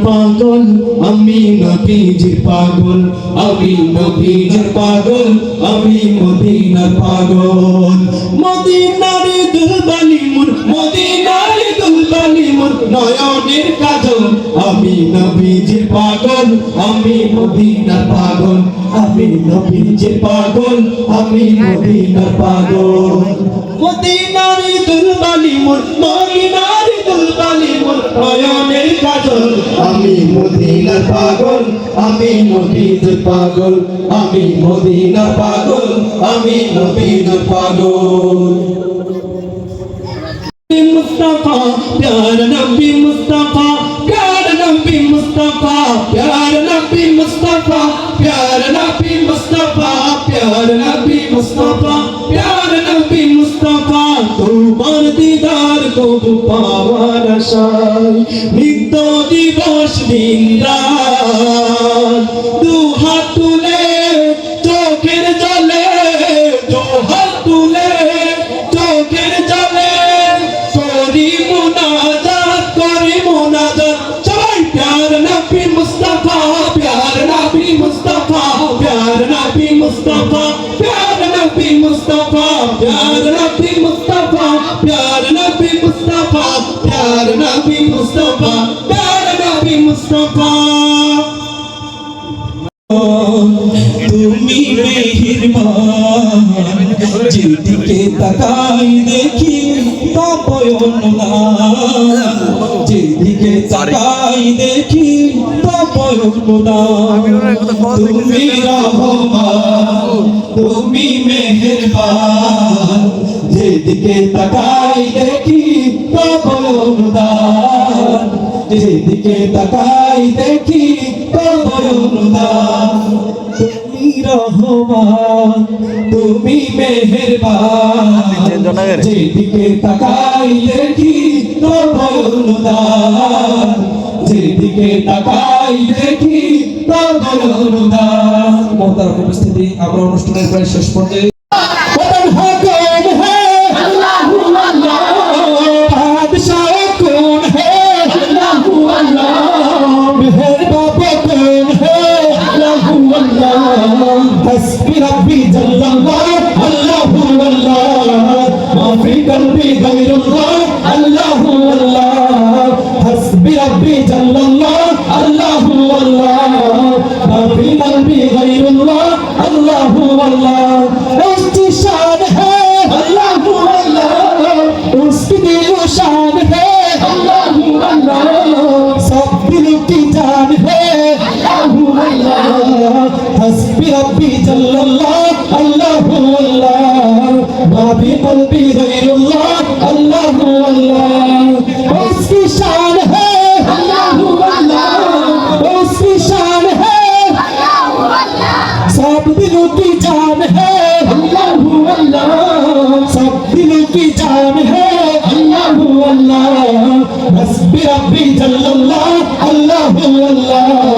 পাগল আমি নবীজির পাগল, আমি নবীজির পাগল, আমি মদিনার পাগল। মদিনার দুলবালি মোর, মদিনার দুলবালি মোর নয়নের কাজল। আমি নবীজির পাগল, আমি মদিনার পাগল, আমি নবীজির পাগল, আমি মদিনার পাগল। মদিনার দুলবালি মোর, মদিনার দুলবালি মোর নয়নের কাজল। আমি মদিনার পাগল, আমি নবীজির পাগল, আমি মদিনার পাগল, আমি নবীজির পাগল। मुस्तफा प्यार नबी मुस्तफा, प्यार नबी मुस्तफा, प्यार नबी मुस्तफा, प्यार नबी मुस्तफा, प्यार नबी मुस्तफा, प्यार नबी मुस्तफा। तुम्हार दीदार को पावार आशाय नित्य दिवस दिन रात दु हाथ तुले चोखेर जले, दु हाथ तुले चोखेर जले करी मुनाजात, करी मुनाजात सबाई। प्यार नबी मुस्तफा, प्यार नबी मुस्तफा, प्यार नबी मुस्तफा, प्यार नबी मुस्तफा, प्यार नबी मुस्तफा, प्यार नबी मुस्तफा, प्यार नबी मुस्तफा, प्यार नबी मुस्तफा। তুমি মেহেরবান, যেদিকে তাকাই দেখি তপয়ন দান, যেদিকে তাকাই দেখি তপয়ন দান। তুমি রহমান, তুমি মেহেরবান, যেদিকে তাকাই দেখি তপয়ন দান, যেদিকে তাকাই দেখি তপয়ন দান। তুমি রহমান, তুমি মেহেরবান, যেদিকে তাকাই দেখি তপয়ন দান, যেদিকে তাকাই দেখি তপয়ন দান। মহতারাম উপস্থিতি, আমরা অনুষ্ঠানের প্রায় শেষ পর্যায়ে। हस्बी रब्बी जल्लल्लाह अल्लाहु अल्लाह, मा फी कल्बी गैरुल्लाह अल्लाहु अल्लाह। हस्बी रब्बी जल्लल्लाह अल्लाहु अल्लाह, मा फी कल्बी गैरुल्लाह अल्लाहु अल्लाह। उसकी शान है अल्लाहु अल्लाह, उसकी दिलो शान है अल्लाहु अल्लाह, सब दिलों की जान है अल्लाहु अल्लाह। हस्बी रब्बी जल्लल्लाह अल्लाहु अल्लाह, मा फी कल्बी गैरुल्लाह अल्लाहु अल्लाह। उसकी शान है अल्लाहु अल्लाह, उसकी शान है अल्लाहु अल्लाह, सब दिलों की जान है अल्लाहु अल्लाह, सब दिलों की जान है अल्लाहु अल्लाह। हस्बी रब्बी जल्लल्लाह अल्लाहु अल्लाह,